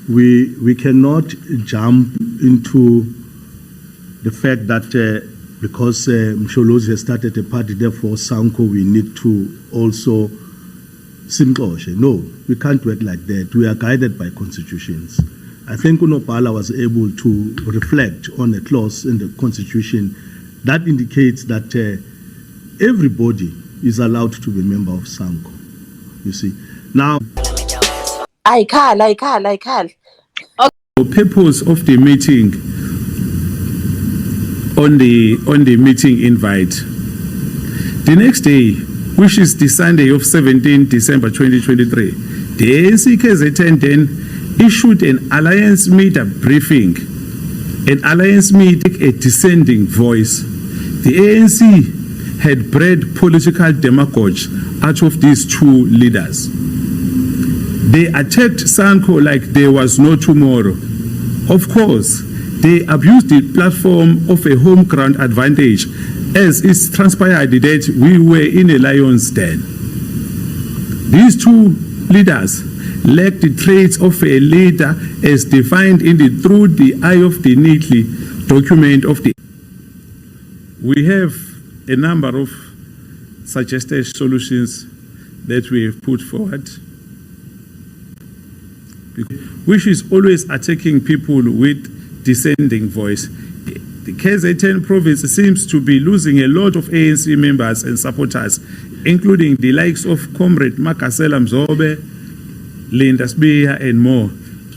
we cannot jump into the fact that because Msholozi has started a party, therefore SANCO, we need to also simxoshe. No, we can't work like that. We are guided by constitutions. I think Unopala was able to reflect on a clause in the constitution that indicates that everybody is allowed to be a member of SANCO. You see. Now, I can't. Okay. The purpose of the meeting on the meeting invite. The next day, which is the Sunday of 17 December 2023, the ANC KZN then issued an alliance media briefing. An alliance meeting, a descending voice. The ANC had bred political demagogues out of these two leaders. They attacked SANCO like there was no tomorrow. Of course, they abused the platform of a home ground advantage, as it's transpired that we were in a lion's den. These two leaders lacked the traits of a leader as defined in the Through the Eye of the Neatly document of the. We have a number of suggested solutions that we have put forward, which is always attacking people with descending voice. The KZN province seems to be losing a lot of ANC members and supporters, including the likes of Comrade Makasela Mzobe, Linda Spear, and more.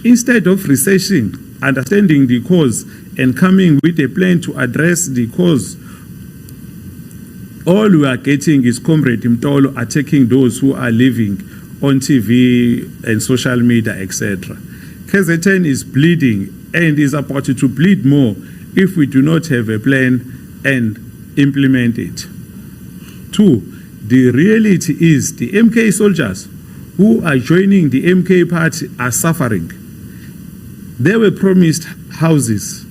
Instead of researching, understanding the cause, and coming with a plan to address the cause, all we are getting is Comrade Mtolo attacking those who are living on TV and social media, etc. KZN is bleeding and is about to bleed more if we do not have a plan and implement it. 2, the reality is the MK soldiers who are joining the MK party are suffering. They were promised houses,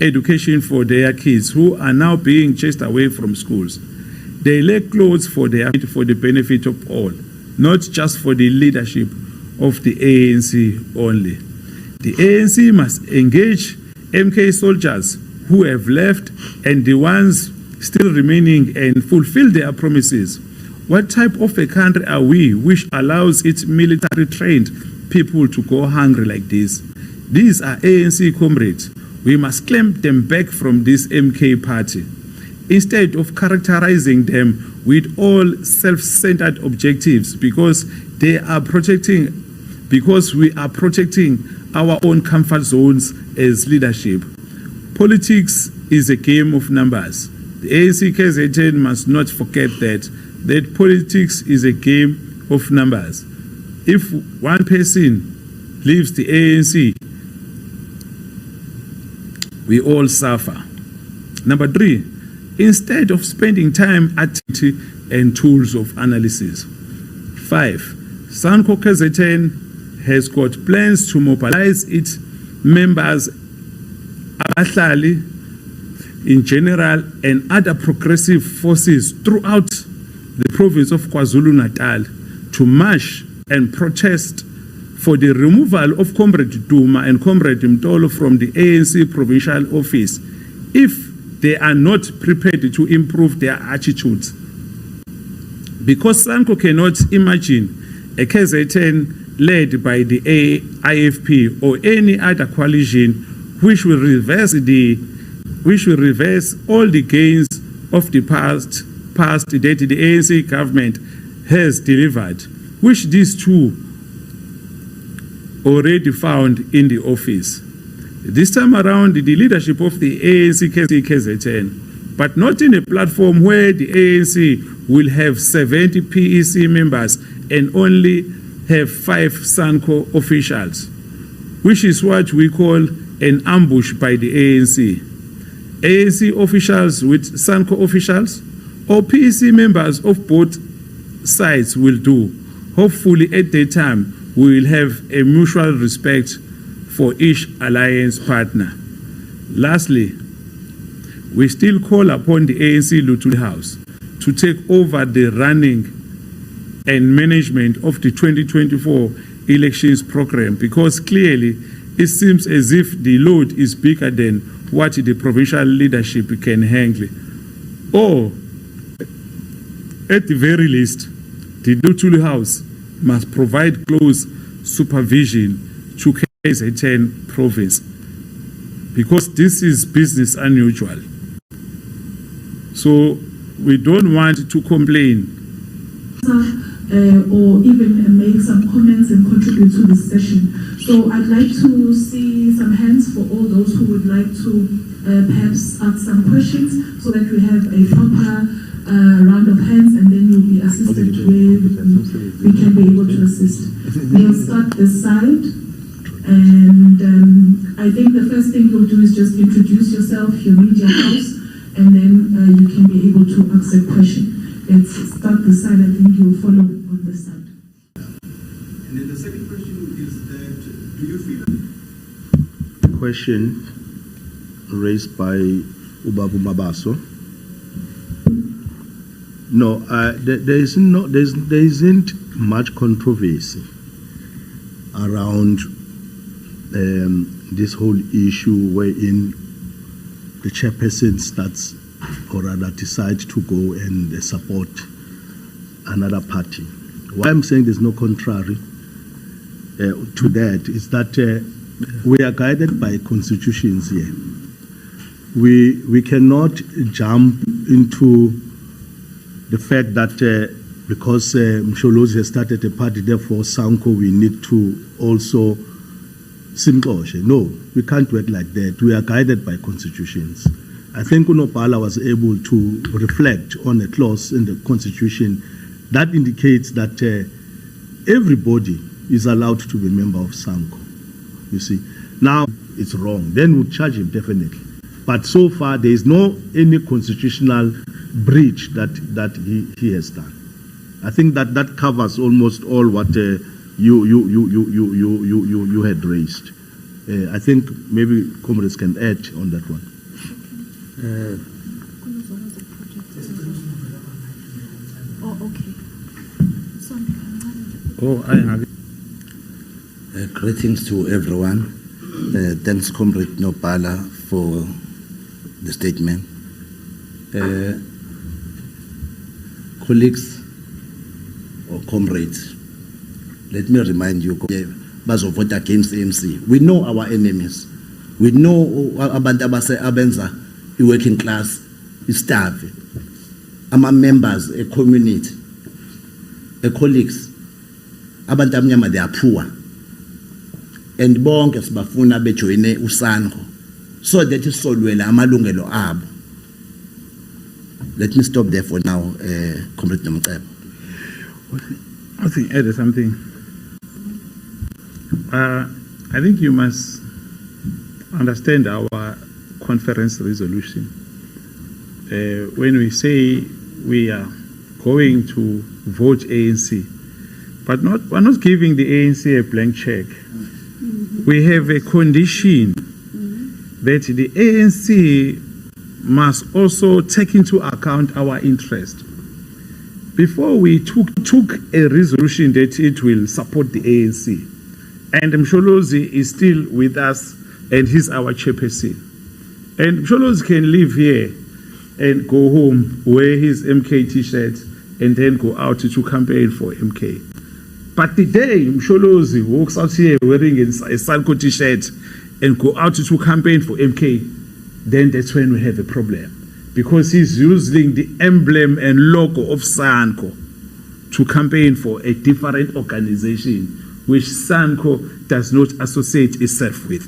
education for their kids who are now being chased away from schools. They lack clothes for the benefit of all, not just for the leadership of the ANC only. The ANC must engage MK soldiers who have left and the ones still remaining and fulfill their promises. What type of a country are we which allows its military trained people to go hungry like this? These are ANC comrades. We must claim them back from this MK party. Instead of characterizing them with all self-centered objectives because we are protecting our own comfort zones as leadership. Politics is a game of numbers. The ANC KZN must not forget that politics is a game of numbers. If one person leaves the ANC, we all suffer. Number 3, instead of spending time at and tools of analysis. 5, SANCO KZN has got plans to mobilize its members, abahlali in general, and other progressive forces throughout the province of KwaZulu-Natal to march and protest for the removal of Comrade Zuma and Comrade Mtolo from the ANC provincial office if they are not prepared to improve their attitudes. Because SANCO cannot imagine a KZN led by the IFP or any other coalition which will reverse all the gains of the past that the ANC government has delivered, which these two already found in the office. This time around, the leadership of the ANC KZN, but not in a platform where the ANC will have 70 PEC members and only have 5 SANCO officials, which is what we call an ambush by the ANC. ANC officials with SANCO officials or PEC members of both sides will do. Hopefully at that time we will have a mutual respect for each alliance partner. Lastly, we still call upon the ANC Luthuli House to take over the running and management of the 2024 elections program, because clearly it seems as if the load is bigger than what the provincial leadership can handle. Or, at the very least, the Lutuli House must provide close supervision to KZN province, because this is business unusual. So we don't want to complain. Or even make some comments and contribute to this session. So I'd like to see some hands for all those who would like to perhaps ask some questions, so that we have a proper round of hands, and then you'll be assisted where we can be able to assist. We'll start this side, and I think the first thing you'll do is just introduce yourself, your media house, and then you can be able to ask a question. Let's start this side. I think you'll follow on this side. And then the second question is that, do you feel... Question raised by Ubabu Mabaso. No, there isn't much controversy around this whole issue wherein the chairperson starts, or rather decides to go and support another party. Why I'm saying there's no contrary to that is that we are guided by constitutions here. We cannot jump into the fact that because Msholozi has started a party, therefore SANCO, we need to also simploshe. No, we can't work like that. We are guided by constitutions. I think Unopala was able to reflect on a clause in the Constitution that indicates that everybody is allowed to be a member of SANCO. You see, now it's wrong. Then we'll charge him definitely. But so far, there is no any constitutional breach that he has done. I think that covers almost all what you had raised. I think maybe comrades can add on that one. Greetings to everyone. Thanks, Comrade Nopala, for the statement. Colleagues or comrades, let me remind you, bazo vote against ANC. We know our enemies. We know abantu abenza working class, staff, our members, a community, a colleagues. Abantu abanyama, they are poor. And bonke sibafuna bejoine uSANCO so that isolwela amalungelo abo. Let me stop there for now, Comrade Nomcebo. I think add something. I think you must understand our conference resolution. When we say we are going to vote ANC, but we're not giving the ANC a blank check. We have a condition that the ANC must also take into account our interest. Before we took a resolution that it will support the ANC, and Msholozi is still with us, and he's our chairperson. And Msholozi can live here and go home, wear his MK t-shirt, and then go out to campaign for MK. But the day Msholozi walks out here wearing a SANCO t-shirt and go out to campaign for MK, then that's when we have a problem. Because he's using the emblem and logo of SANCO to campaign for a different organization, which SANCO does not associate itself with.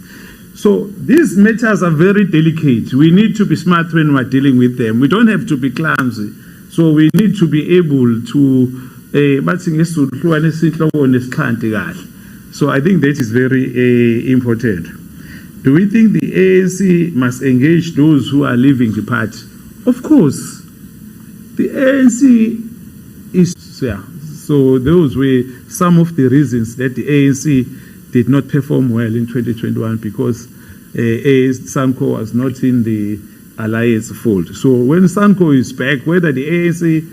So these matters are very delicate. We need to be smart when we're dealing with them. We don't have to be clumsy. So we need to be able to so I think that is very important. Do we think the ANC must engage those who are leaving the party? Of course. The ANC is there. So those were some of the reasons that the ANC did not perform well in 2021, because SANCO was not in the alliance fold. So when SANCO is back, whether the ANC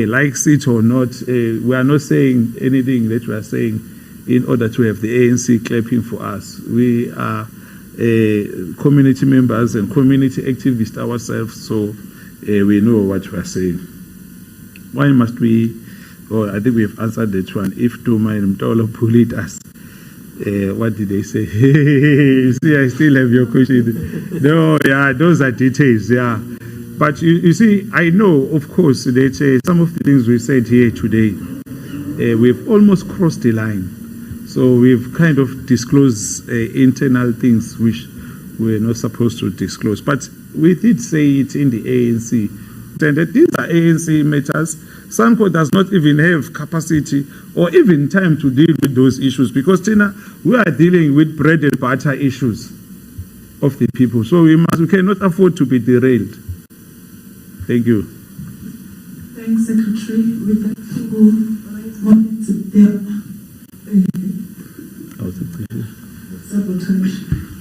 likes it or not, we are not saying anything that we are saying in order to have the ANC clapping for us. We are community members and community activists ourselves, so we know what we are saying. Why must we? Oh, I think we have answered that one. If Duma and Mtolo bullied us, what did they say? See, I still have your question. No, yeah, those are details, yeah. But you see, I know, of course, that some of the things we said here today, we've almost crossed the line. So we've kind of disclosed internal things which we're not supposed to disclose. But we did say it in the ANC, and that these are ANC matters. SANCO does not even have capacity or even time to deal with those issues, because Tina, we are dealing with bread and butter issues of the people. So we cannot afford to be derailed. Thank you. Thanks, Secretary. We'd like to monitor their sabotage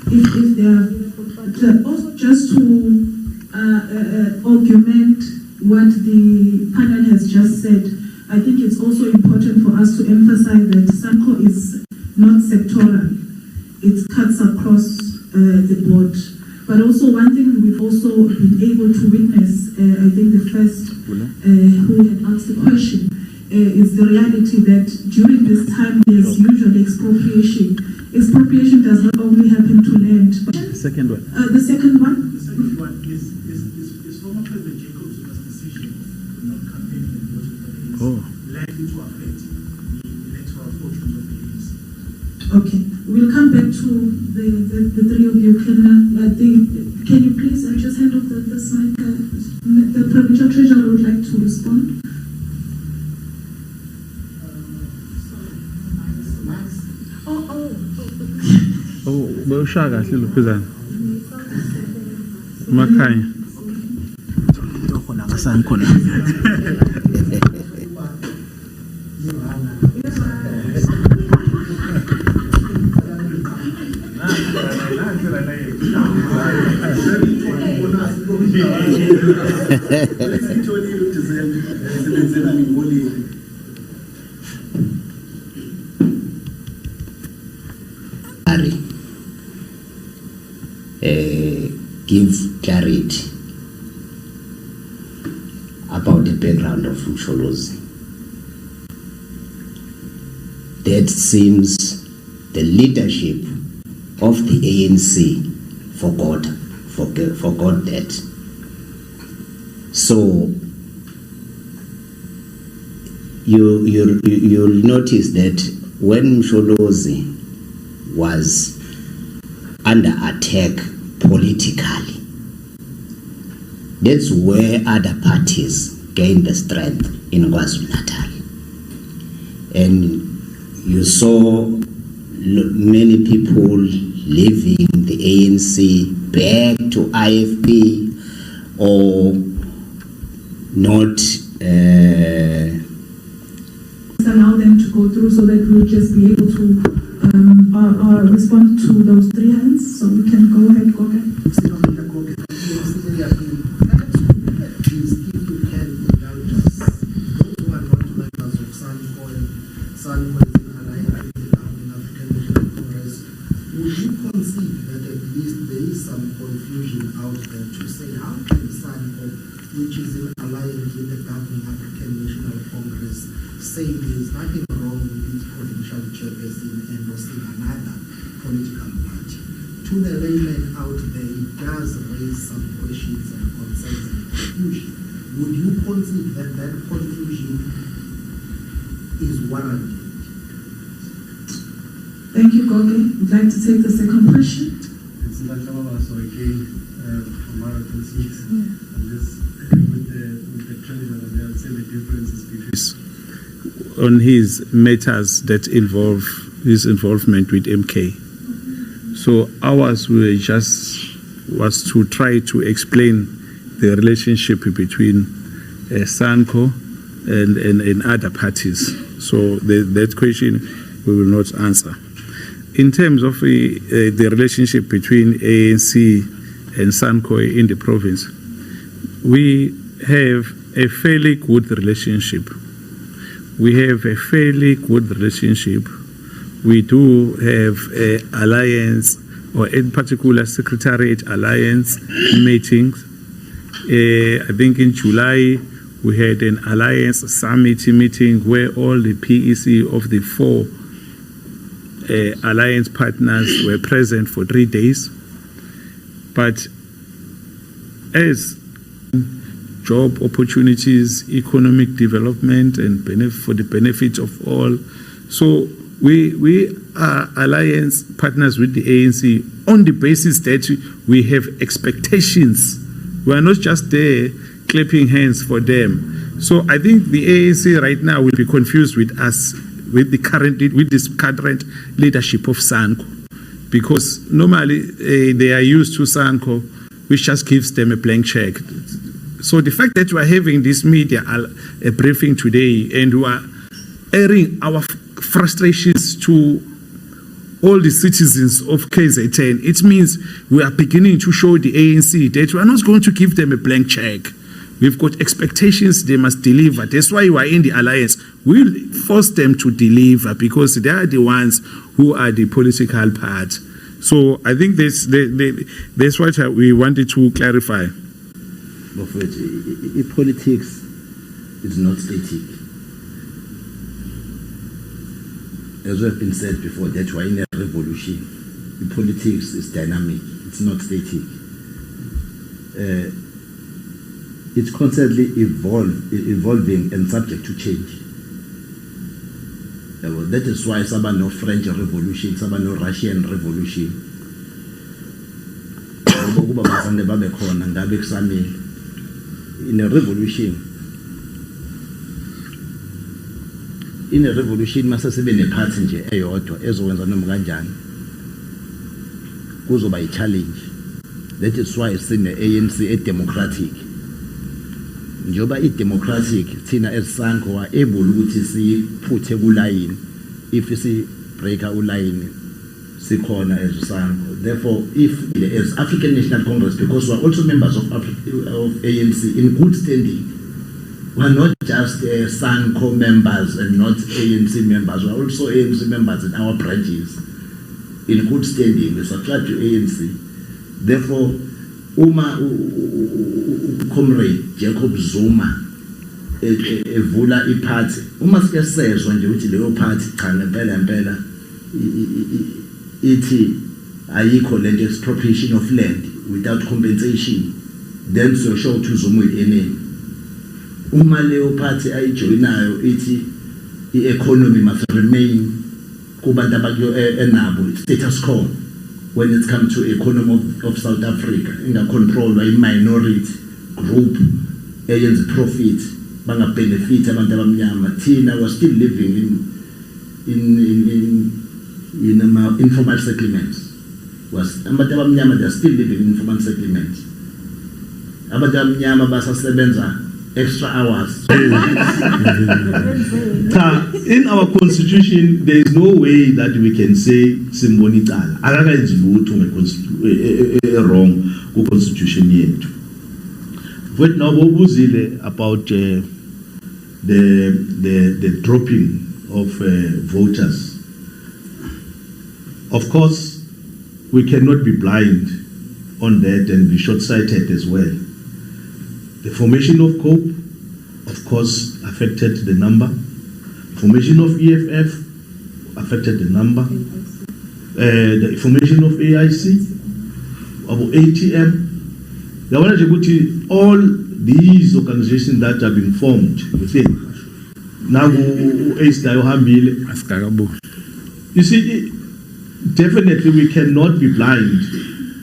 if they are available. But also just to augment what the panel has just said, I think it's also important for us to emphasize that SANCO is not sectoral. It cuts across the board. But also one thing we've also been able to witness, I think the first who had asked the question, is the reality that during this time there's usually expropriation. Expropriation does not only happen to land. But The second one. the second one? The second one is former President Jacob Zuma's decision to not campaign and vote for the ANC likely to affect the electoral fortunes of the ANC? Okay, we'll come back to the three of you. Can you please just hand off this mic? The Provincial Treasurer would like to respond. Oh, Boshaga, still present. Makanya. Give clarity about the background of Msholozi. That seems the leadership of the ANC forgot that. So you'll notice that when Msholozi was under attack politically, that's where other parties gained the strength in KwaZulu-Natal. And you saw many people leaving the ANC back to IFP or not. Allow them to go through so that we'll just be able to respond to those three hands. So we can go ahead, go ahead. Would you concede that at least there is some confusion out there to say how can SANCO, which is in alliance with the governing African National Congress, say there is nothing wrong with its provincial chairperson endorsing another political party? To the layman out there, it does raise some questions and concerns and confusion. Would you concede that that confusion is warranted? Thank you, Goge. Would like to take the second question? It's not so again from our concerns. And this with the treasurer, I would say the difference is between On his matters that involve his involvement with MK. So ours was to try to explain the relationship between SANCO and other parties. So that question we will not answer. In terms of the relationship between ANC and SANCO in the province, we have a fairly good relationship. We have a fairly good relationship we do have alliance, or in particular Secretariat Alliance meetings. I think in July we had an Alliance Summit meeting where all the PEC of the 4 alliance partners were present for 3 days. But as job opportunities, economic development, and for the benefit of all, so we are alliance partners with the ANC on the basis that we have expectations. We are not just there clapping hands for them. So I think the ANC right now will be confused with us, with this current leadership of SANCO, because normally they are used to SANCO, which just gives them a blank check. So the fact that we are having this media a briefing today and we are airing our frustrations to all the citizens of KZN, it means we are beginning to show the ANC that we are not going to give them a blank check. We've got expectations they must deliver. That's why we are in the alliance. We'll force them to deliver because they are the ones who are the political part. So I think that's what we wanted to clarify. Politics is not static. As have been said before, that's why in a revolution, politics is dynamic. It's not static. It's constantly evolving and subject to change. That is why some no French Revolution, some no Russian Revolution. In a revolution, must have been a party nje eyodwa ezokwenza noma kanjani. Kuzoba a challenge. That is why it's in the ANC a democratic. Njoba i democratic thina as SANCO are able ukuthi siphuthe ku line if si breaker u line sikhona as SANCO. Therefore, if as African National Congress, because we are also members of ANC in good standing, we are not just SANCO members and not ANC members. We are also ANC members in our branches in good standing. We subscribe to ANC. Therefore, comrade Jacob Zuma evula iphathi uma sikesezwe nje ukuthi leyo phathi cha ngempela ithi ayikho land expropriation of land without compensation, then so show to Zuma enemy. Uma leyo phathi ayijoinayo ithi i-economy must remain kubantu abakuyo enabo status quo. When it comes to economy of South Africa, in a control by minority group, agents profit, banga benefit, abantu abamnyama. Tina was still living in informal settlements. Abantu abamnyama they are still living in informal settlements. Abantu abamnyama basasebenza extra hours. In our constitution, there is no way that we can say simbonitala. Alaka is wrong constitution yet. But now about the dropping of voters. Of course, we cannot be blind on that and be short-sighted as well. The formation of COPE, of course, affected the number. Formation of EFF affected the number. The formation of AIC, of ATM. All these organizations that have been formed within. You see, definitely we cannot be blind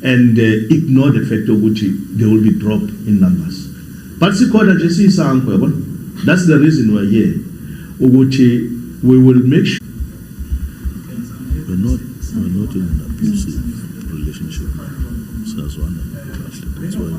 and ignore the fact of which there will be drop in numbers. But that's the reason we're here. We will make sure we're not in an abusive relationship. That's why.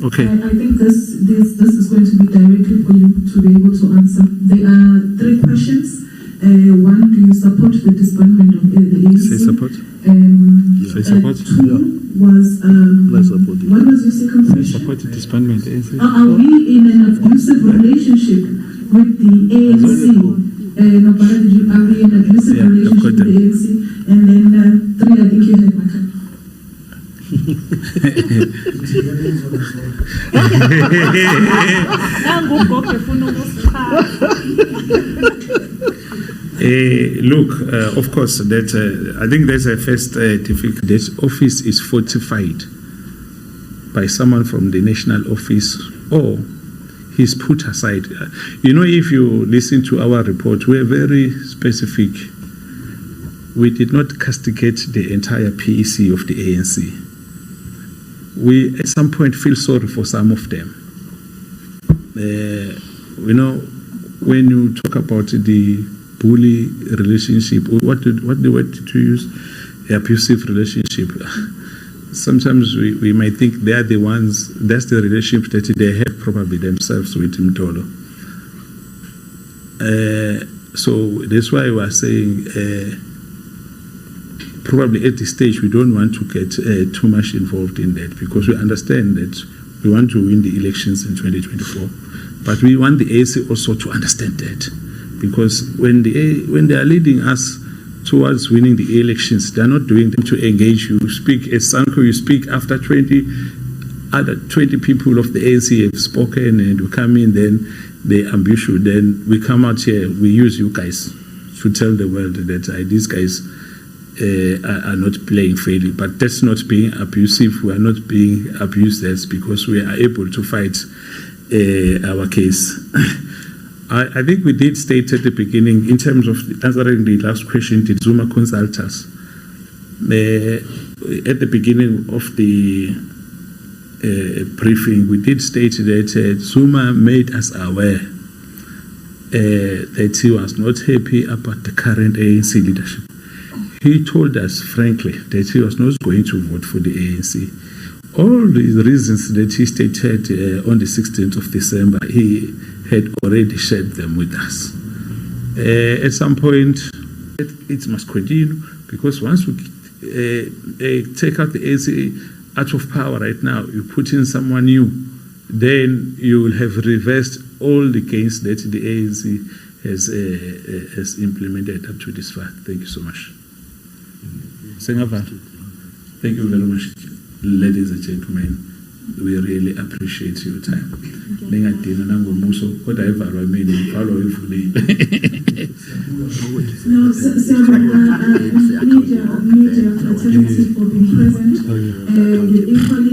Okay. I think this is going to be directly for you to be able to answer. There are 3 questions. One, do you support the disbandment of the ANC? Say support. So support. Two was, what was your second question? Support disbandment. Are we in an abusive relationship with the ANC? No, but are we in an abusive relationship with the ANC? And then three, I think you had my card. Look, of course, that I think there's a first difficulty. That office is fortified by someone from the national office, or he's put aside. You know, if you listen to our report, we're very specific. We did not castigate the entire PEC of the ANC. We, at some point, feel sorry for some of them. You know, when you talk about the bully relationship, what the word to use? The abusive relationship. Sometimes we might think they are the ones, that's the relationship that they have probably themselves with Mtolo. So that's why we are saying, probably at this stage, we don't want to get too much involved in that, because we understand that we want to win the elections in 2024. But we want the ANC also to understand that, because when they are leading us towards winning the elections, they are not doing them to engage you. You speak as SANCO, you speak after 20 people of the ANC have spoken, and we come in, then they ambush you. Then we come out here, we use you guys to tell the world that these guys are not playing fairly. But that's not being abusive. We are not being abused. That's because we are able to fight our case. I think we did state at the beginning, in terms of answering the last question, did Zuma consult us? At the beginning of the briefing, we did state that Zuma made us aware that he was not happy about the current ANC leadership. He told us frankly that he was not going to vote for the ANC. All the reasons that he stated on the 16th of December, he had already shared them with us. At some point, it must continue, because once we take out the ANC out of power right now, you put in someone new, then you will have reversed all the gains that the ANC has implemented up to this far. Thank you so much. Thank you very much, ladies and gentlemen. We really appreciate your time. Media fraternity for being present. Equally